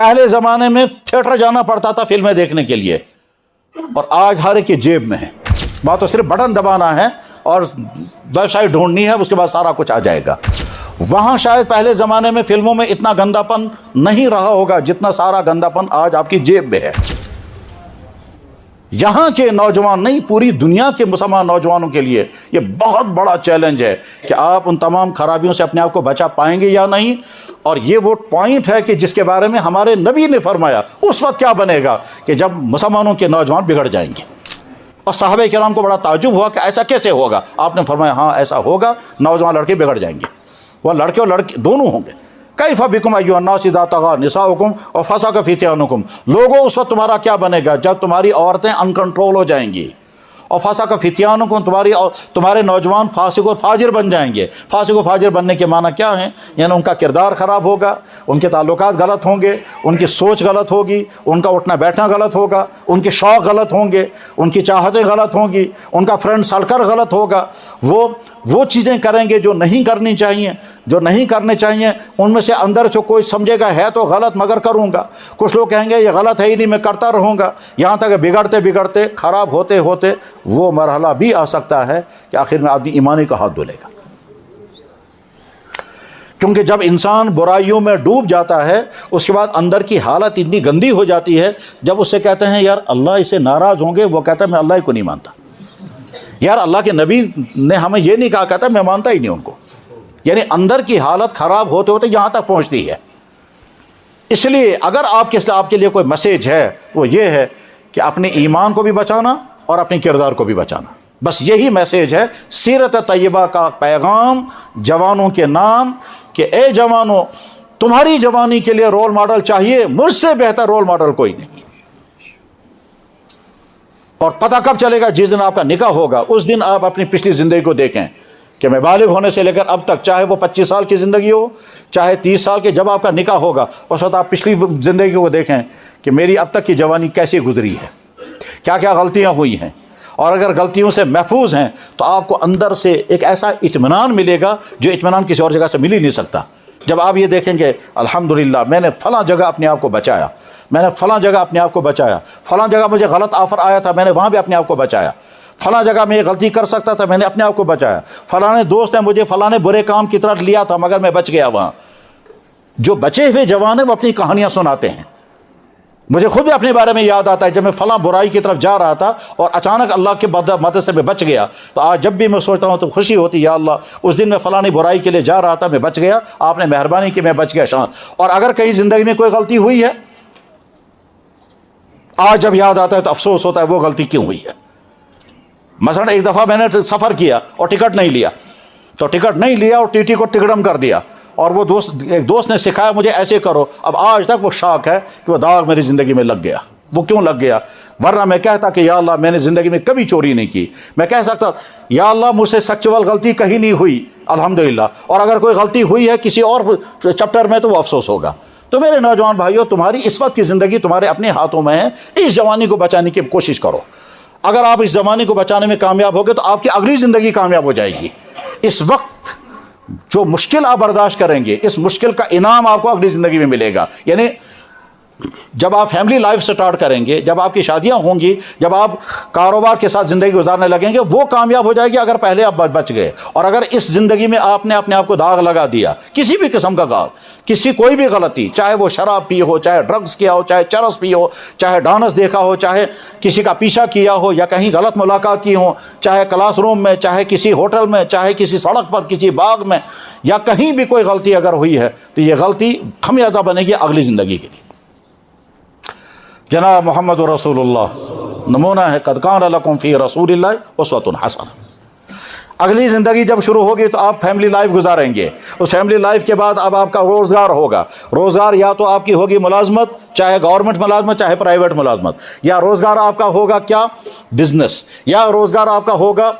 پہلے زمانے میں تھیٹر جانا پڑتا تھا فلمیں دیکھنے کے لیے، اور آج ہر ایک کی جیب میں ہے، بات تو صرف بٹن دبانا ہے اور ویب سائٹ ڈھونڈنی ہے، اس کے بعد سارا کچھ آ جائے گا۔ وہاں شاید پہلے زمانے میں فلموں میں اتنا گندا پن نہیں رہا ہوگا جتنا سارا گندا پن آج آپ کی جیب میں ہے۔ یہاں کے نوجوان نہیں، پوری دنیا کے مسلمان نوجوانوں کے لیے یہ بہت بڑا چیلنج ہے کہ آپ ان تمام خرابیوں سے اپنے آپ کو بچا پائیں گے یا نہیں۔ اور یہ وہ پوائنٹ ہے کہ جس کے بارے میں ہمارے نبی نے فرمایا اس وقت کیا بنے گا کہ جب مسلمانوں کے نوجوان بگڑ جائیں گے۔ اور صحابہ کرام کو بڑا تعجب ہوا کہ ایسا کیسے ہوگا؟ آپ نے فرمایا ہاں ایسا ہوگا، نوجوان لڑکے بگڑ جائیں گے، وہ لڑکے اور لڑکے دونوں ہوں گے۔ کیف بکم ایھا الناس اذا طغى نساؤکم وفسق فتيانکم، لوگوں اس وقت تمہارا کیا بنے گا جب تمہاری عورتیں ان کنٹرول ہو جائیں گی، اور فسق فتيانکم تمہارے نوجوان فاسق اور فاجر بن جائیں گے۔ فاسق و فاجر بننے کے معنی کیا ہیں؟ یعنی ان کا کردار خراب ہوگا، ان کے تعلقات غلط ہوں گے، ان کی سوچ غلط ہوگی، ان کا اٹھنا بیٹھنا غلط ہوگا، ان کے شوق غلط ہوں گے، ان کی چاہتیں غلط ہوں گی، ان کا فرینڈ سرکل غلط ہوگا، وہ چیزیں کریں گے جو نہیں کرنی چاہیے، جو نہیں کرنے چاہیے۔ ان میں سے اندر سے کوئی سمجھے گا ہے تو غلط مگر کروں گا، کچھ لوگ کہیں گے یہ غلط ہے ہی نہیں میں کرتا رہوں گا، یہاں تک کہ بگڑتے بگڑتے خراب ہوتے ہوتے وہ مرحلہ بھی آ سکتا ہے کہ آخر میں آدمی ایمانی کا ہاتھ دھلے گا۔ کیونکہ جب انسان برائیوں میں ڈوب جاتا ہے اس کے بعد اندر کی حالت اتنی گندی ہو جاتی ہے، جب اس سے کہتے ہیں یار اللہ اسے ناراض ہوں گے، وہ کہتا ہے میں اللہ ہی کو نہیں مانتا، یار اللہ کے نبی نے ہمیں یہ نہیں کہا، کہتا میں مانتا ہی نہیں ان کو۔ یعنی اندر کی حالت خراب ہوتے ہوتے یہاں تک پہنچتی ہے۔ اس لیے اگر آپ کے لیے کوئی میسیج ہے وہ یہ ہے کہ اپنے ایمان کو بھی بچانا اور اپنے کردار کو بھی بچانا، بس یہی میسیج ہے سیرت طیبہ کا پیغام جوانوں کے نام کہ اے جوانوں تمہاری جوانی کے لیے رول ماڈل چاہیے، مجھ سے بہتر رول ماڈل کوئی نہیں۔ اور پتہ کب چلے گا؟ جس دن آپ کا نکاح ہوگا، اس دن آپ اپنی پچھلی زندگی کو دیکھیں کہ میں بالغ ہونے سے لے کر اب تک، چاہے وہ 25 سال کی زندگی ہو چاہے 30 سال کی، جب آپ کا نکاح ہوگا اس وقت آپ پچھلی زندگی کو دیکھیں کہ میری اب تک کی جوانی کیسی گزری ہے، کیا کیا غلطیاں ہوئی ہیں، اور اگر غلطیوں سے محفوظ ہیں تو آپ کو اندر سے ایک ایسا اطمینان ملے گا جو اطمینان کسی اور جگہ سے مل ہی نہیں سکتا۔ جب آپ یہ دیکھیں گے الحمدللہ میں نے فلاں جگہ اپنے آپ کو بچایا، میں نے فلاں جگہ اپنے آپ کو بچایا، فلاں جگہ مجھے غلط آفر آیا تھا میں نے وہاں بھی اپنے آپ کو بچایا، فلاں جگہ میں یہ غلطی کر سکتا تھا میں نے اپنے آپ کو بچایا، فلاں دوست نے مجھے فلاں برے کام کی طرف لیا تھا مگر میں بچ گیا وہاں۔ جو بچے ہوئے جوان ہیں وہ اپنی کہانیاں سناتے ہیں۔ مجھے خود بھی اپنے بارے میں یاد آتا ہے جب میں فلاں برائی کی طرف جا رہا تھا اور اچانک اللہ کے مدد سے میں بچ گیا، تو آج جب بھی میں سوچتا ہوں تو خوشی ہوتی، یا اللہ اس دن میں فلاں برائی کے لیے جا رہا تھا میں بچ گیا، آپ نے مہربانی کی میں بچ گیا شان۔ اور اگر کہیں زندگی میں کوئی غلطی ہوئی ہے آج جب یاد آتا ہے تو افسوس ہوتا ہے وہ غلطی کیوں ہوئی ہے۔ مثلا ایک دفعہ میں نے سفر کیا اور ٹکٹ نہیں لیا، تو ٹکٹ نہیں لیا اور ٹی ٹی کو ٹکڑم کر دیا، اور وہ ایک دوست نے سکھایا مجھے ایسے کرو، اب آج تک وہ شاک ہے کہ وہ داغ میری زندگی میں لگ گیا۔ وہ کیوں لگ گیا؟ ورنہ میں کہتا کہ یا اللہ میں نے زندگی میں کبھی چوری نہیں کی، میں کہہ سکتا یا اللہ مجھ سے سیکچول غلطی کہیں نہیں ہوئی الحمدللہ، اور اگر کوئی غلطی ہوئی ہے کسی اور چیپٹر میں تو وہ افسوس ہوگا۔ تو میرے نوجوان بھائیوں تمہاری اس وقت کی زندگی تمہارے اپنے ہاتھوں میں ہے، اس جوانی کو بچانے کی کوشش کرو۔ اگر آپ اس زمانے کو بچانے میں کامیاب ہوگے تو آپ کی اگلی زندگی کامیاب ہو جائے گی۔ اس وقت جو مشکل آپ برداشت کریں گے اس مشکل کا انعام آپ کو اگلی زندگی میں ملے گا۔ یعنی جب آپ فیملی لائف سٹارٹ کریں گے، جب آپ کی شادیاں ہوں گی، جب آپ کاروبار کے ساتھ زندگی گزارنے لگیں گے، وہ کامیاب ہو جائے گی اگر پہلے آپ بچ گئے۔ اور اگر اس زندگی میں آپ نے اپنے آپ کو داغ لگا دیا، کسی بھی قسم کا داغ، کوئی بھی غلطی، چاہے وہ شراب پی ہو، چاہے ڈرگز کیا ہو، چاہے چرس پی ہو، چاہے ڈانس دیکھا ہو، چاہے کسی کا پیچھا کیا ہو، یا کہیں غلط ملاقات کی ہو، چاہے کلاس روم میں، چاہے کسی ہوٹل میں، چاہے کسی سڑک پر، کسی باغ میں، یا کہیں بھی کوئی غلطی اگر ہوئی ہے تو یہ غلطی خمیازہ بنے گی اگلی زندگی کے لیے۔ جناب محمد رسول اللہ نمونہ ہے، قد کان لکم فی رسول اللہ اسوۃ حسنہ۔ اگلی زندگی جب شروع ہوگی تو آپ فیملی لائف گزاریں گے، اس فیملی لائف کے بعد اب آپ کا روزگار ہوگا۔ روزگار یا تو آپ کی ہوگی ملازمت، چاہے گورنمنٹ ملازمت چاہے پرائیویٹ ملازمت، یا روزگار آپ کا ہوگا کیا؟ بزنس، یا روزگار آپ کا ہوگا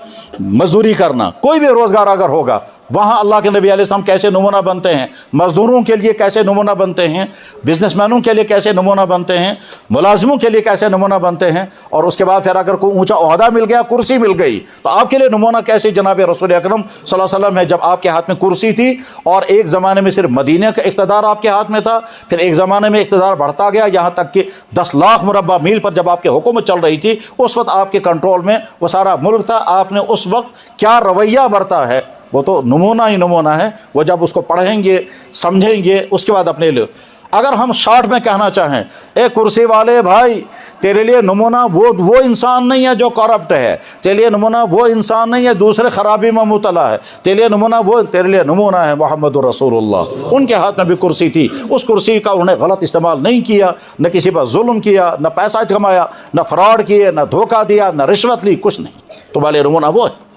مزدوری کرنا۔ کوئی بھی روزگار اگر ہوگا وہاں اللہ کے نبی علیہ السلام کیسے نمونہ بنتے ہیں، مزدوروں کے لیے کیسے نمونہ بنتے ہیں، بزنس مینوں کے لیے کیسے نمونہ بنتے ہیں، ملازموں کے لیے کیسے نمونہ بنتے ہیں، اور اس کے بعد پھر اگر کوئی اونچا عہدہ مل گیا، کرسی مل گئی، تو آپ کے لیے نمونہ کیسے جناب رسول اکرم صلی اللہ علیہ وسلم ہے، جب آپ کے ہاتھ میں کرسی تھی اور ایک زمانے میں صرف مدینہ کا اقتدار آپ کے ہاتھ میں تھا، پھر ایک زمانے میں اقتدار بڑھتا گیا یہاں تک کہ 10 لاکھ مربع میل پر جب آپ کی حکومت چل رہی تھی، اس وقت آپ کے کنٹرول میں وہ سارا ملک تھا، آپ نے اس وقت کیا رویہ برتا ہے وہ تو نمونہ ہی نمونہ ہے، وہ جب اس کو پڑھیں گے سمجھیں گے اس کے بعد اپنے لیے۔ اگر ہم شارٹ میں کہنا چاہیں، اے کرسی والے بھائی، تیرے لیے نمونہ وہ انسان نہیں ہے جو کرپٹ ہے، تیرے لیے نمونہ وہ انسان نہیں ہے دوسرے خرابی میں مبتلا ہے، تیرے لیے نمونہ ہے محمد الرسول اللہ۔ ان کے ہاتھ میں بھی کرسی تھی، اس کرسی کا انہوں نے غلط استعمال نہیں کیا، نہ کسی پر ظلم کیا، نہ پیسہ کمایا، نہ فراڈ کیے، نہ دھوکہ دیا، نہ رشوت لی، کچھ نہیں۔ تمہارے لیے نمونہ وہ ہے۔